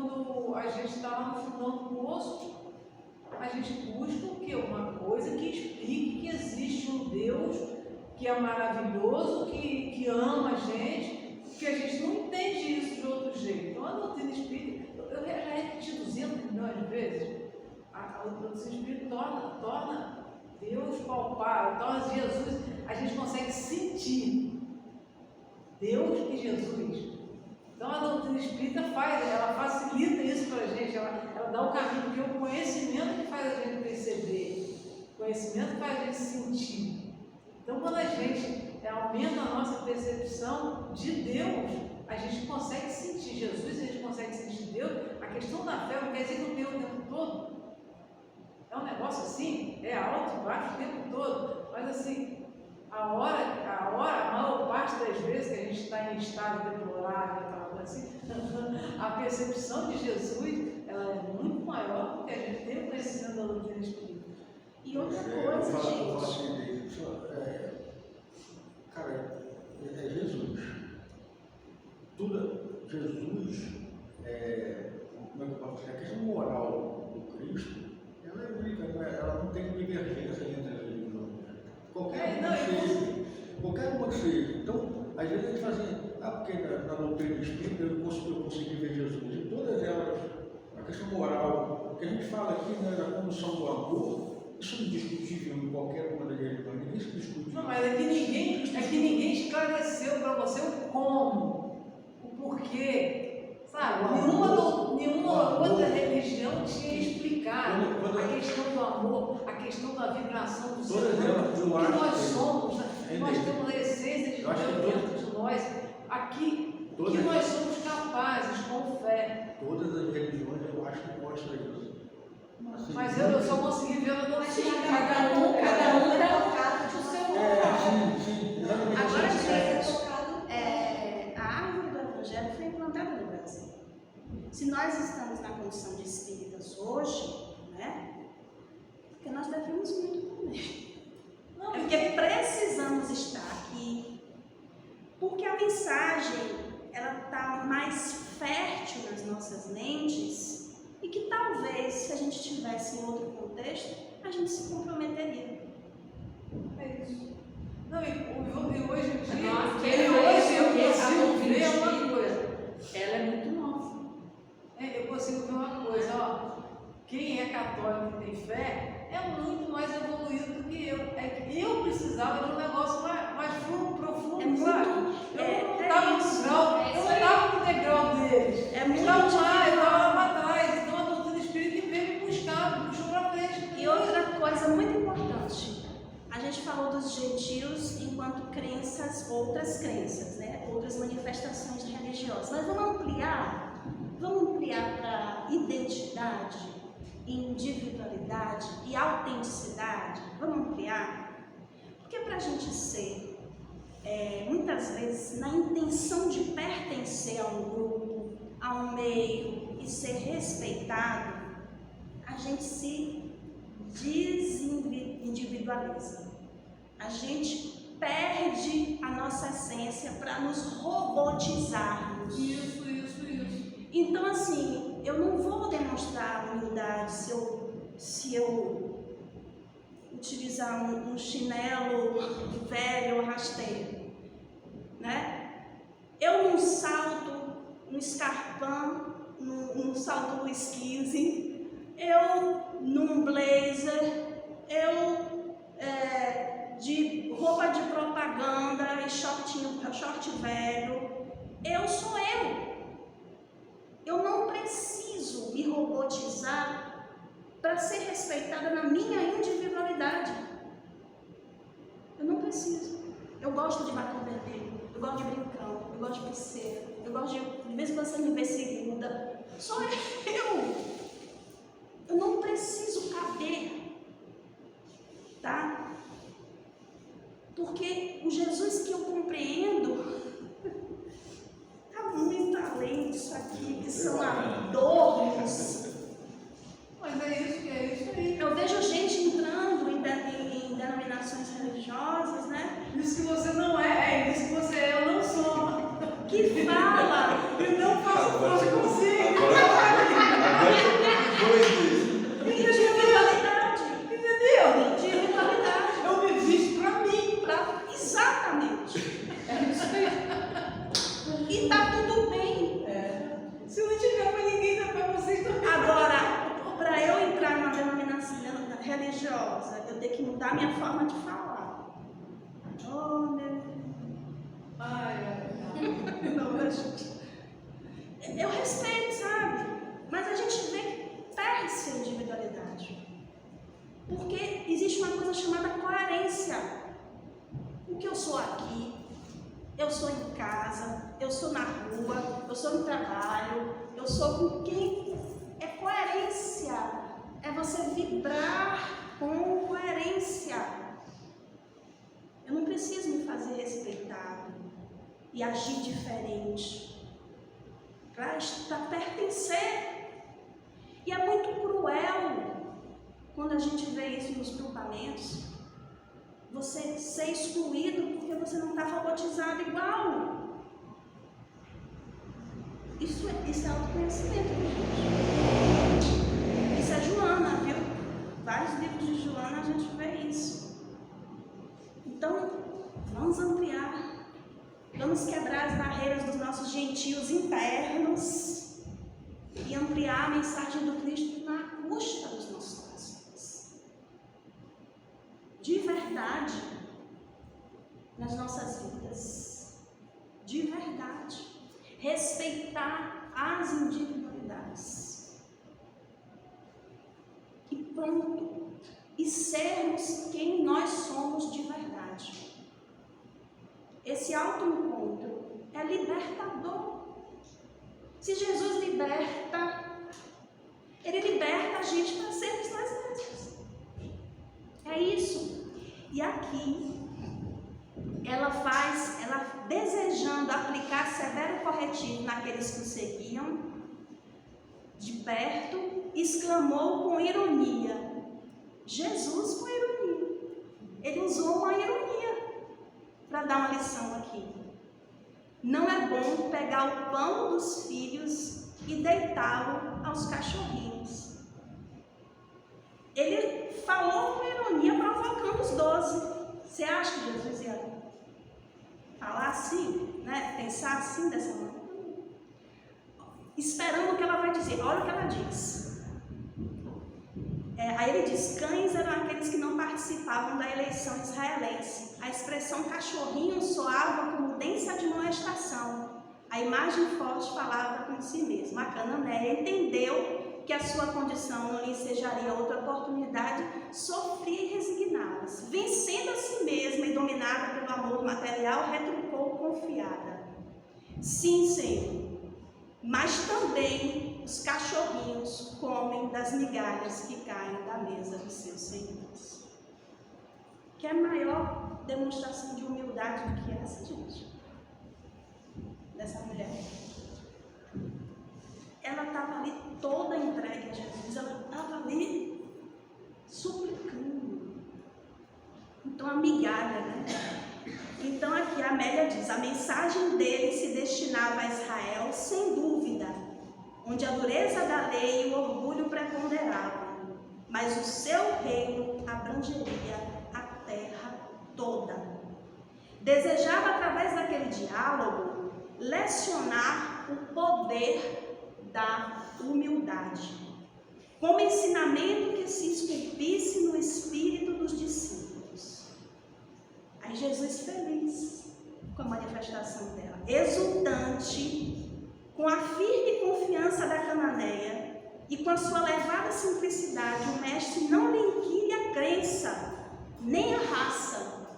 S4: quando a gente está lá no fundão do poço, a gente busca o quê? Uma coisa que explique que existe um Deus que é maravilhoso, que ama a gente, que a gente não entende isso de outro jeito. Então a doutrina espírita, eu já repeti 200 milhões de vezes, a doutrina espírita torna Deus palpável, torna Jesus, a gente consegue sentir Deus e Jesus. Então a doutrina espírita ela facilita isso para a gente, ela dá o caminho, porque é o conhecimento que faz a gente perceber, o conhecimento que faz a gente sentir. Então quando a gente aumenta a nossa percepção de Deus, a gente consegue sentir Jesus, a gente consegue sentir Deus. A questão da fé não quer dizer que eu tenho o tempo todo. É um negócio assim, é alto e baixo o tempo todo, mas assim, a maior parte das vezes que a gente está em estado deplorável, assim, a percepção de Jesus ela é muito maior porque a gente tem o conhecimento da doutrina espírita.
S1: E outra
S3: Eu
S1: coisa,
S3: falo
S1: gente.
S3: assim, cara, é Jesus. Tudo, Jesus, como é que eu posso dizer? A questão moral do Cristo, ela é única, ela não tem divergência entre as religiões. Qualquer uma que seja. Então, às vezes a gente fala assim, porque na doutrina espírita eu consegui ver Jesus. E todas elas, a questão moral, o que a gente fala aqui, né, da condução do amor, isso é indiscutível em qualquer uma das religiões, ninguém se discute.
S4: Não, mas é que ninguém esclareceu para você o como, o porquê, sabe? Nenhuma outra religião tinha explicado a questão do amor, a questão da vibração do ser humano, que nós somos, né? Nós temos a essência de Deus dentro de nós, aqui, que nós somos capazes, com fé.
S3: Todas as religiões eu acho que mostram isso. Assim,
S4: Mas eu só consegui ver a doutrina.
S8: Cada um
S5: é
S8: era
S5: tocado de seu
S3: sim, exatamente.
S1: Agora,
S5: é
S1: gente,
S5: tocado.
S1: a árvore do Evangelho foi implantada no Brasil. Se nós estamos na condição de espíritas hoje, né? Porque nós devemos muito também. É porque precisamos estar aqui. Porque a mensagem ela está mais fértil nas nossas mentes e que talvez, se a gente tivesse em outro contexto, a gente se comprometeria.
S4: É isso. Não, e hoje em dia,
S8: Nossa,
S4: eu
S8: a
S4: consigo
S8: doutrina
S4: ver uma
S8: espírita,
S4: coisa.
S8: ela é muito nova.
S4: Eu consigo ver uma coisa, ó. Quem é católico e tem fé é muito mais evoluído do que eu. É que eu precisava de um negócio mais profundo,
S1: É muito-
S4: sabe? Eu não
S1: é
S4: estava
S1: isso.
S4: no grau, eu não estava no degrau deles.
S1: É muito
S4: Eu estava lá
S1: individual.
S4: para trás. Então a doutrina espírita veio me buscar, me puxou para frente.
S1: E outra coisa muito importante, a gente falou dos gentios enquanto crenças, outras crenças, né? Outras manifestações religiosas. Mas vamos ampliar para identidade, individualidade e autenticidade. Vamos ampliar? Porque para a gente ser, muitas vezes, na intenção de pertencer a um grupo, a um meio e ser respeitado, a gente se desindividualiza. A gente perde a nossa essência para nos robotizarmos.
S4: Isso.
S1: Então, assim, eu não vou demonstrar humildade se eu utilizar um chinelo velho, rasteiro, né? Eu num salto, num escarpão, num salto Luiz XV, eu num blazer, eu de roupa de propaganda e short velho, eu sou eu. Eu não preciso me robotizar para ser respeitada na minha individualidade. Eu não preciso. Eu gosto de batom vermelho, eu gosto de brincão, eu gosto de pulseira, eu gosto de vez em quando você me vê segunda. Sou eu. Eu não preciso caber, tá? Porque o Jesus que eu compreendo está muito além disso aqui, que são adornos.
S4: Mas é isso aí.
S1: Eu vejo gente entrando em denominações religiosas, né?
S4: Isso que você não é isso que você é, eu não sou.
S1: Que fala.
S4: Eu não faço força consigo.
S1: Agora, para eu entrar numa denominação religiosa, eu tenho que mudar minha forma de falar. Oh, meu eu respeito, sabe? Mas a gente vê que perde-se a individualidade. Porque existe uma coisa chamada coerência. O que eu sou aqui, eu sou em casa, eu sou na rua, eu sou no trabalho, eu sou com quem. É coerência. É você vibrar com coerência. Eu não preciso me fazer respeitado e agir diferente para pertencer. E é muito cruel quando a gente vê isso nos grupamentos, você ser excluído porque você não está robotizado igual. Isso é autoconhecimento, gente. Isso é Joana, viu? Vários livros de Joana a gente vê isso. Então, vamos ampliar. Vamos quebrar as barreiras dos nossos gentios internos e ampliar a mensagem do Cristo na custa dos nossos corações. De verdade, nas nossas vidas. De verdade. Respeitar as individualidades. E pronto. E sermos quem nós somos de verdade. Esse autoencontro é libertador. Se Jesus liberta, Ele liberta a gente para sermos nós mesmos. É isso. E aqui, ela desejando aplicar severo corretivo naqueles que o seguiam, de perto, exclamou com ironia. Jesus com ironia. Ele usou uma ironia para dar uma lição aqui. Não é bom pegar o pão dos filhos e deitá-lo aos cachorrinhos. Ele falou com ironia, provocando os 12. Você acha que Jesus ia falar assim, né? Pensar assim dessa maneira? Esperando o que ela vai dizer. Olha o que ela diz. Aí ele diz, cães eram aqueles que não participavam da eleição israelense. A expressão cachorrinho soava como densa admoestação. A imagem forte falava com si mesma. A cananeia entendeu que a sua condição não lhe ensejaria outra oportunidade, sofria e resignava-se. Vencendo a si mesma e dominada pelo amor material, retrucou confiada. Sim, Senhor, mas também os cachorrinhos comem das migalhas que caem da mesa dos seus senhores. Que é a maior demonstração de humildade do que essa, gente? Dessa mulher. Ela estava ali toda entregue a Jesus, ela estava ali suplicando. Então, a migalha, né? Então, aqui a Amélia diz, a mensagem dele se destinava a Israel, sem dúvida, onde a dureza da lei e o orgulho preponderavam, mas o seu reino abrangeria a terra toda. Desejava, através daquele diálogo, lecionar o poder da humildade, como ensinamento que se esculpisse no espírito dos discípulos. Aí Jesus feliz com a manifestação dela, exultante, com a firme confiança da cananeia e com a sua elevada simplicidade, o mestre não lhe inquire a crença, nem a raça.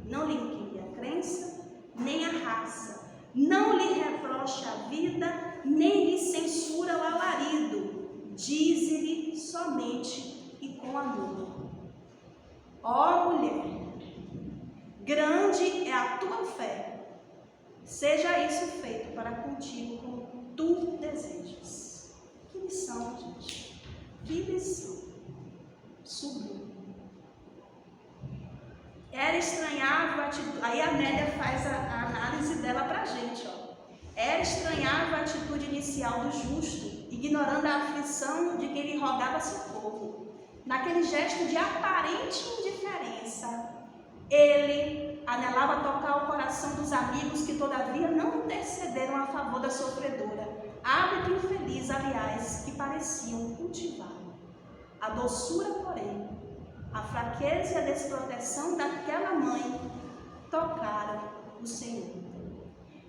S1: Não lhe inquire a crença, nem a raça. Não lhe reprocha a vida, nem lhe censura o alarido. Dize-lhe somente e com amor. Ó mulher, grande é a tua fé. Seja isso feito para contigo como tu desejas. Que lição, gente. Que lição. Sublime. Era estranhável a atitude. Aí a Amélia faz a análise dela para a gente. Era estranhável a atitude inicial do justo, ignorando a aflição de quem lhe rogava socorro. Naquele gesto de aparente indiferença, ele anelava tocar o coração dos amigos que todavia não intercederam a favor da sofredora. Hábito infeliz, a pareciam cultivar. A doçura, porém, a fraqueza e a desproteção daquela mãe tocaram o Senhor.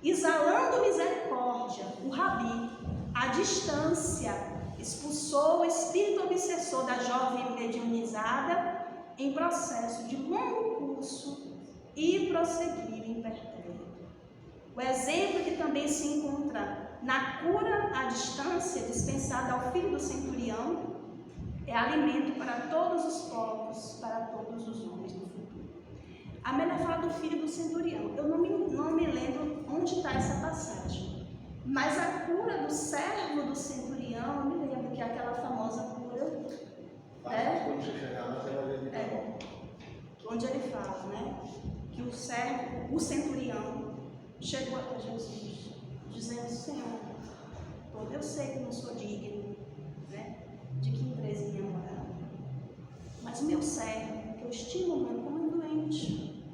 S1: Exalando misericórdia, o Rabi, à distância, expulsou o espírito obsessor da jovem mediunizada em processo de longo curso e prosseguir em perpétuo. O exemplo que também se encontra na cura à distância dispensada ao filho do centurião é alimento para todos os povos, para todos os homens no futuro. A Amélia fala do filho do centurião. Eu não me lembro onde está essa passagem, mas a cura do servo do centurião, eu me lembro que é aquela famosa cura.
S3: Quando você chegar lá, você vai ver
S1: Onde ele fala, né? Que o servo, o centurião, chegou até Jesus, dizendo: Senhor, eu sei que não sou digno, né, de que entreis em minha morada, mas meu servo, que eu estimo muito, como um doente,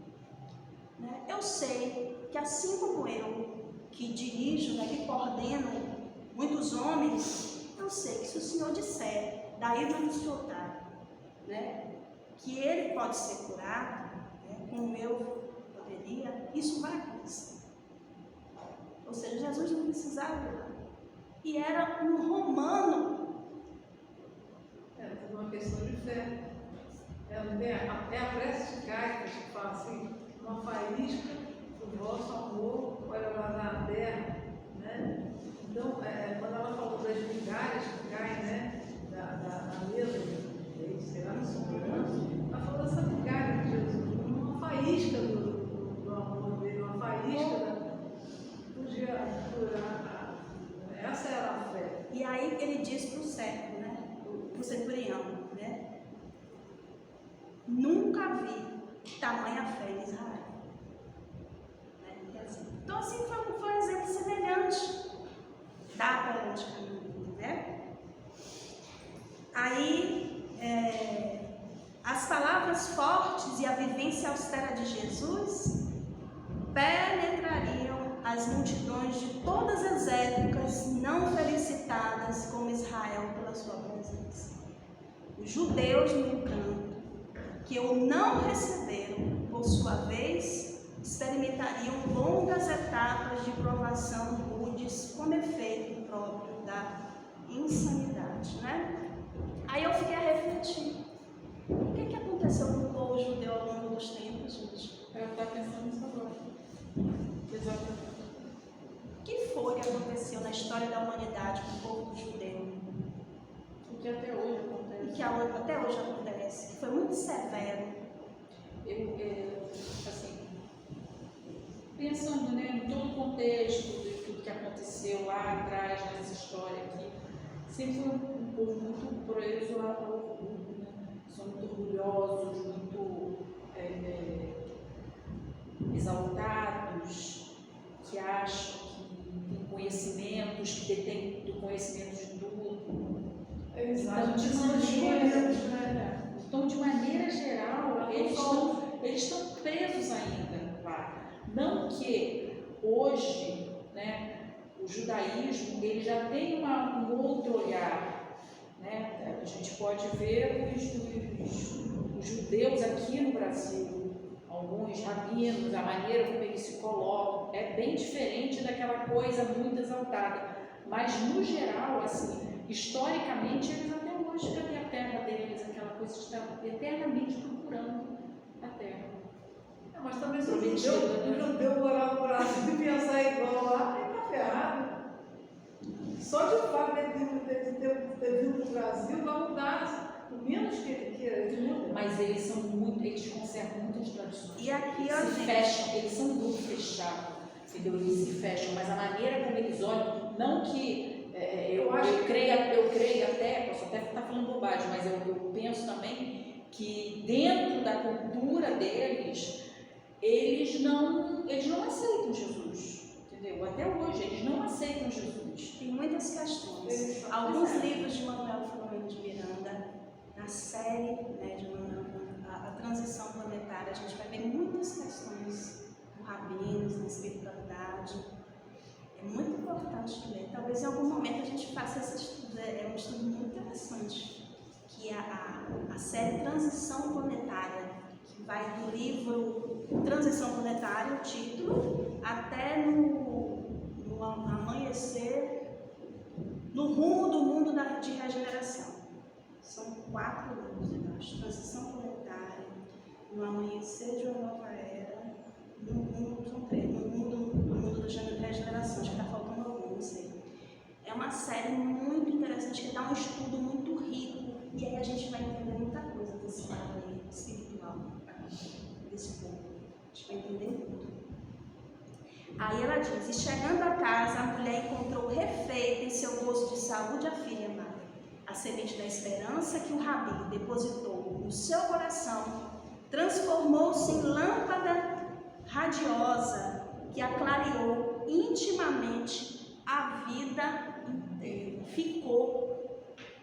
S1: né? Eu sei que assim como eu, que dirijo, né, que coordeno muitos homens, eu sei que se o Senhor disser, daí de onde o Senhor está, né, que ele pode ser curado, né, como eu poderia, isso vai acontecer. Ou seja, Jesus não precisava ir lá. E era um romano.
S4: É tudo uma questão de fé. É a prece de Caicas que fala assim: uma faísca do vosso amor para lá na terra, né? Então, quando ela falou das migalhas que caem, né, da mesa, será que são grandes? Ela falou dessa migalha de Jesus, uma faísca do amor dele, uma faísca podia curar. Essa era a fé.
S1: E aí ele diz para o servo, né, para o centurião, né, nunca vi tamanha fé em Israel. Né? Então assim foi um exemplo semelhante da perante caminho, né? Aí as palavras fortes e a vivência austera de Jesus penetrariam as multidões de todas as épocas não felicitadas como Israel pela sua presença. Os judeus, no entanto, que o não receberam, por sua vez, experimentariam longas etapas de provação rudes, como efeito próprio da insanidade, né? Aí eu fiquei a refletir. O que aconteceu com o povo judeu ao longo dos tempos, gente?
S7: Eu estava pensando nisso agora. Exatamente.
S1: O que foi que aconteceu na história da humanidade com o povo judeu?
S7: O que até hoje acontece.
S1: E que até hoje acontece, que foi muito severo.
S7: Assim, pensando, né, em todo o contexto de tudo que aconteceu lá atrás nessa história aqui, sempre foi um povo muito preso ao orgulho, né? São muito orgulhosos, muito exaltados, que acham que tem conhecimentos, que detêm do conhecimento de tudo.
S4: Eles
S7: Então,
S4: acham que são escolhidos, né?
S7: Então, de maneira geral, eles estão presos ainda lá. Não que hoje, né, o judaísmo ele já tem um outro olhar, né? A gente pode ver os judeus aqui no Brasil, alguns rabinos, a maneira como eles se colocam, é bem diferente daquela coisa muito exaltada. Mas, no geral, assim, historicamente, eles até hoje, cadê a terra deles? Aquela coisa de estar eternamente procurando a terra.
S4: Mas também se o judeu morar no Brasil e pensar igual lá, ele está ferrado. Só de fato de ter vindo para o Brasil vai mudar, o menos que ele queira, ele muda.
S7: Mas eles conservam muitas tradições.
S1: E aqui, ó,
S7: se fecham, eles são muito fechados, entendeu? Eles se fecham, mas a maneira como eles olham, não que eu creio até, posso até estar falando bobagem, mas eu penso também que dentro da cultura deles, eles não aceitam Jesus, entendeu? Até hoje, eles não aceitam Jesus.
S1: Tem muitas questões. Alguns livros de Manuel Filomeno de Miranda, na série, né, de Manuel, a transição planetária, a gente vai ver muitas questões com rabinos, na espiritualidade. Muito importante ler. Talvez em algum momento a gente faça esse estudo. É um estudo muito interessante, que é a série Transição Planetária, que vai do livro Transição Planetária, o título, até no amanhecer, no rumo do mundo de regeneração. São 4 livros, eu acho. Transição Planetária, no amanhecer de uma nova era, no mundo da regeneração, acho que está faltando algum, não sei. É uma série muito interessante, que dá um estudo muito rico, e aí a gente vai entender muita coisa desse lado aí espiritual, desse povo. A gente vai entender muito. Aí ela diz: e chegando a casa, a mulher encontrou refeita em seu gozo de saúde a filha amada. A semente da esperança que o Rabi depositou no seu coração transformou-se em lâmpada radiosa que aclareou intimamente a vida inteira.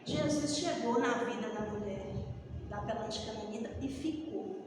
S1: Jesus chegou na vida da mulher da Pelante Cananita e ficou.